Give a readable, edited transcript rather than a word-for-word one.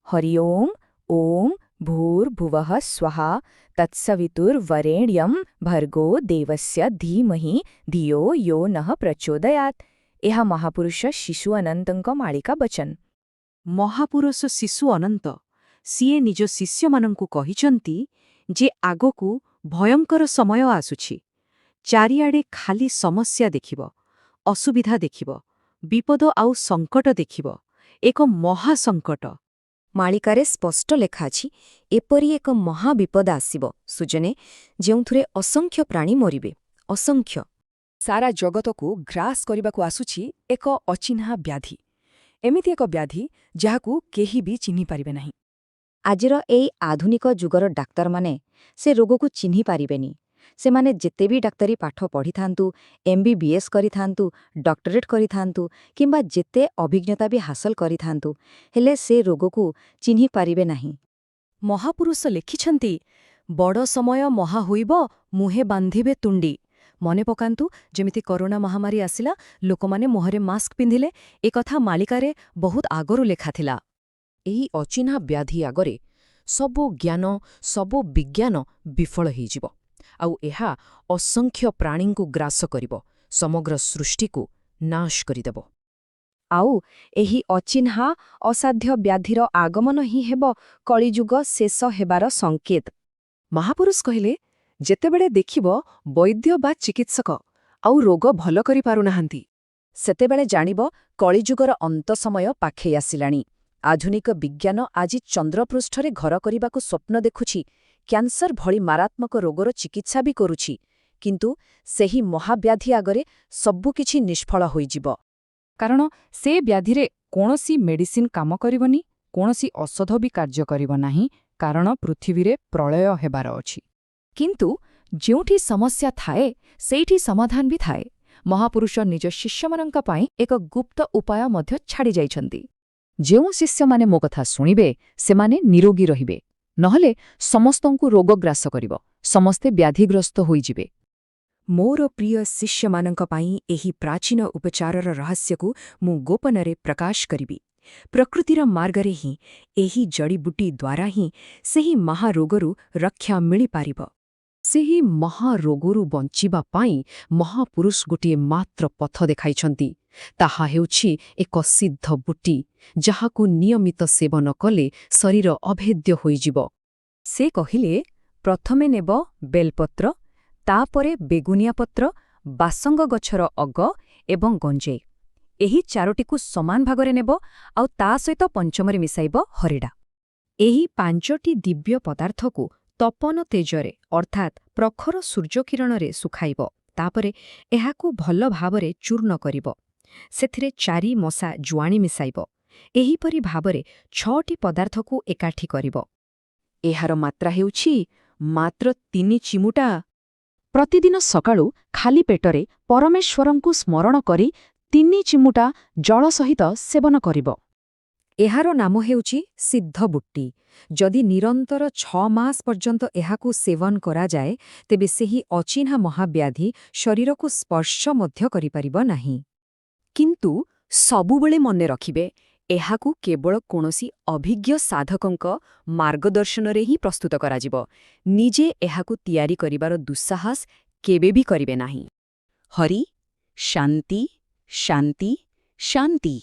हरि ओं ओं भूर्भुवः स्वः तत्सवितुर्वरेण्यं भर्गो देवस्य धीमहि धियो यो नः प्रचोदयात्। ଏହା ମହାପୁରୁଷ ଶିଶୁ ଅନନ୍ତଙ୍କ ମାଳିକା ବଚନ। ମହାପୁରୁଷ ଶିଶୁ ଅନନ୍ତ ସିଏ ନିଜ ଶିଷ୍ୟମାନଙ୍କୁ କହିଛନ୍ତି ଯେ ଆଗକୁ ଭୟଙ୍କର ସମୟ ଆସୁଛି। ଚାରିଆଡ଼େ ଖାଲି ସମସ୍ୟା ଦେଖିବ, ଅସୁବିଧା ଦେଖିବ, ବିପଦ ଆଉ ସଙ୍କଟ ଦେଖିବ, ଏକ ମହାସଙ୍କଟ। ମାଳିକାରେ ସ୍ପଷ୍ଟ ଲେଖାଅଛି, ଏପରି ଏକ ମହାବିପଦ ଆସିବ ସୁଜନେ, ଯେଉଁଥିରେ ଅସଂଖ୍ୟ ପ୍ରାଣୀ ମରିବେ, ଅସଂଖ୍ୟ। ସାରା ଜଗତକୁ ଗ୍ରାସ କରିବାକୁ ଆସୁଛି ଏକ ଅଚିହ୍ନା ବ୍ୟାଧି। ଏମିତି ଏକ ବ୍ୟାଧି ଯାହାକୁ କେହି ବି ଚିହ୍ନିପାରିବେ ନାହିଁ। ଆଜିର ଏଇ ଆଧୁନିକ ଯୁଗର ଡାକ୍ତରମାନେ ସେ ରୋଗକୁ ଚିହ୍ନି ପାରିବେନି। ସେମାନେ ଯେତେ ବି ଡାକ୍ତରୀ ପାଠ ପଢ଼ିଥାନ୍ତୁ, MBBS କରିଥାନ୍ତୁ, ଡକ୍ଟରେଟ୍ କରିଥାନ୍ତୁ କିମ୍ବା ଯେତେ ଅଭିଜ୍ଞତା ବି ହାସଲ କରିଥାନ୍ତୁ, ହେଲେ ସେ ରୋଗକୁ ଚିହ୍ନି ପାରିବେ ନାହିଁ। ମହାପୁରୁଷ ଲେଖିଛନ୍ତି, ବଡ଼ ସମୟ ମହା ହୋଇବ ମୁହେ ବାନ୍ଧିବେ ତୁଣ୍ଡି। ମନେ ପକାନ୍ତୁ, ଯେମିତି କରୋନା ମହାମାରୀ ଆସିଲା, ଲୋକମାନେ ମୁହଁରେ ମାସ୍କ ପିନ୍ଧିଲେ। ଏକଥା ମାଳିକାରେ ବହୁତ ଆଗରୁ ଲେଖାଥିଲା। ଏହି ଅଚିହ୍ନା ବ୍ୟାଧି ଆଗରେ ସବୁ ଜ୍ଞାନ, ସବୁ ବିଜ୍ଞାନ ବିଫଳ ହୋଇଯିବ। ଆଉ ଏହା ଅସଂଖ୍ୟ ପ୍ରାଣୀଙ୍କୁ ଗ୍ରାସ କରିବ, ସମଗ୍ର ସୃଷ୍ଟିକୁ ନାଶ କରିଦେବ। ଆଉ ଏହି ଅଚିହ୍ନା ଅସାଧ୍ୟ ବ୍ୟାଧିର ଆଗମନ ହିଁ ହେବ କଳିଯୁଗ ଶେଷ ହେବାର ସଂକେତ। ମହାପୁରୁଷ କହିଲେ, ଯେତେବେଳେ ଦେଖିବ ବୈଦ୍ୟ ବା ଚିକିତ୍ସକ ଆଉ ରୋଗ ଭଲ କରିପାରୁନାହାନ୍ତି, ସେତେବେଳେ ଜାଣିବ କଳିଯୁଗର ଅନ୍ତ ସମୟ ପାଖେଇ ଆସିଲାଣି। ଆଧୁନିକ ବିଜ୍ଞାନ ଆଜି ଚନ୍ଦ୍ରପୃଷ୍ଠରେ ଘର କରିବାକୁ ସ୍ୱପ୍ନ ଦେଖୁଛି, କ୍ୟାନ୍ସର ଭଳି ମାରାତ୍ମକ ରୋଗର ଚିକିତ୍ସା ବି କରୁଛି। କିନ୍ତୁ ସେହି ମହାବ୍ୟାଧି ଆଗରେ ସବୁକିଛି ନିଷ୍ଫଳ ହୋଇଯିବ। କାରଣ ସେ ବ୍ୟାଧିରେ କୌଣସି ମେଡିସିନ କାମ କରିବନି, କୌଣସି ଔଷଧ ବି କାର୍ଯ୍ୟ କରିବ ନାହିଁ, କାରଣ ପୃଥିବୀରେ ପ୍ରଳୟ ହେବାର ଅଛି। କିନ୍ତୁ ଯେଉଁଠି ସମସ୍ୟା ଥାଏ, ସେଇଠି ସମାଧାନ ବି ଥାଏ। ମହାପୁରୁଷ ନିଜ ଶିଷ୍ୟମାନଙ୍କ ପାଇଁ ଏକ ଗୁପ୍ତ ଉପାୟ ମଧ୍ୟ ଛାଡ଼ି ଯାଇଛନ୍ତି। ଯେଉଁ ଶିଷ୍ୟମାନେ ମୋ କଥା ଶୁଣିବେ, ସେମାନେ ନିରୋଗୀ ରହିବେ। ନହେଲେ ସମସ୍ତଙ୍କୁ ରୋଗ ଗ୍ରାସ କରିବ, ସମସ୍ତେ ବ୍ୟାଧିଗ୍ରସ୍ତ ହୋଇଯିବେ। ମୋର ପ୍ରିୟ ଶିଷ୍ୟମାନଙ୍କ ପାଇଁ ଏହି ପ୍ରାଚୀନ ଉପଚାରର ରହସ୍ୟକୁ ମୁଁ ଗୋପନରେ ପ୍ରକାଶ କରିବି। ପ୍ରକୃତିର ମାର୍ଗରେ ହିଁ, ଏହି ଜଡ଼ିବୁଟି ଦ୍ୱାରା ହିଁ ସେହି ମହାରୋଗରୁ ରକ୍ଷା ମିଳିପାରିବ। ସେହି ମହାରୋଗରୁ ବଞ୍ଚିବା ପାଇଁ ମହାପୁରୁଷ ଗୋଟିଏ ମାତ୍ର ପଥ ଦେଖାଇଛନ୍ତି। ତାହା ହେଉଛି ଏକ ସିଦ୍ଧ ବୁଟି, ଯାହାକୁ ନିୟମିତ ସେବନ କଲେ ଶରୀର ଅଭେଦ୍ୟ ହୋଇଯିବ। ସେ କହିଲେ, ପ୍ରଥମେ ନେବ ବେଲପତ୍ର, ତାପରେ ବେଗୁନିଆ ପତ୍ର, ବାସଙ୍ଗ ଗଛର ଅଗ ଏବଂ ଗଞ୍ଜେଇ। ଏହି ଚାରୋଟିକୁ ସମାନ ଭାଗରେ ନେବ, ଆଉ ତା ସହିତ ପଞ୍ଚମରେ ମିଶାଇବ ହରିଡ଼ା। ଏହି 5ଟି ଦିବ୍ୟ ପଦାର୍ଥକୁ ତପନ ତେଜରେ ଅର୍ଥାତ୍ ପ୍ରଖର ସୂର୍ଯ୍ୟକିରଣରେ ଶୁଖାଇବ। ତାପରେ ଏହାକୁ ଭଲ ଭାବରେ ଚୂର୍ଣ୍ଣ କରିବ। ସେଥିରେ 4 ମଶା ଜୁଆଣି ମିଶାଇବ। ଏହିପରି ଭାବରେ 6ଟି ପଦାର୍ଥକୁ ଏକାଠି କରିବ। ଏହାର ମାତ୍ରା ହେଉଛି ମାତ୍ର 3 ଚିମୁଟା। ପ୍ରତିଦିନ ସକାଳୁ ଖାଲି ପେଟରେ ପରମେଶ୍ୱରଙ୍କୁ ସ୍ମରଣ କରି 3 ଚିମୁଟା ଜଳ ସହିତ ସେବନ କରିବ। ଏହାର ନାମ ହେଉଛି ସିଦ୍ଧବୁଟି। ଯଦି ନିରନ୍ତର 6 ମାସ ପର୍ଯ୍ୟନ୍ତ ଏହାକୁ ସେବନ କରାଯାଏ, ତେବେ ସେହି ଅଚିହ୍ନା ମହାବ୍ୟାଧି ଶରୀରକୁ ସ୍ପର୍ଶ ମଧ୍ୟ କରିପାରିବ ନାହିଁ। କିନ୍ତୁ ସବୁବେଳେ ମନେ ରଖିବେ, ଏହାକୁ କେବଳ କୌଣସି ଅଭିଜ୍ଞ ସାଧକଙ୍କ ମାର୍ଗଦର୍ଶନରେ ହିଁ ପ୍ରସ୍ତୁତ କରାଯିବ। ନିଜେ ଏହାକୁ ତିଆରି କରିବାର ଦୁଃସାହସ କେବେ ବି କରିବେ ନାହିଁ। ହରି, ଶାନ୍ତି, ଶାନ୍ତି, ଶାନ୍ତି।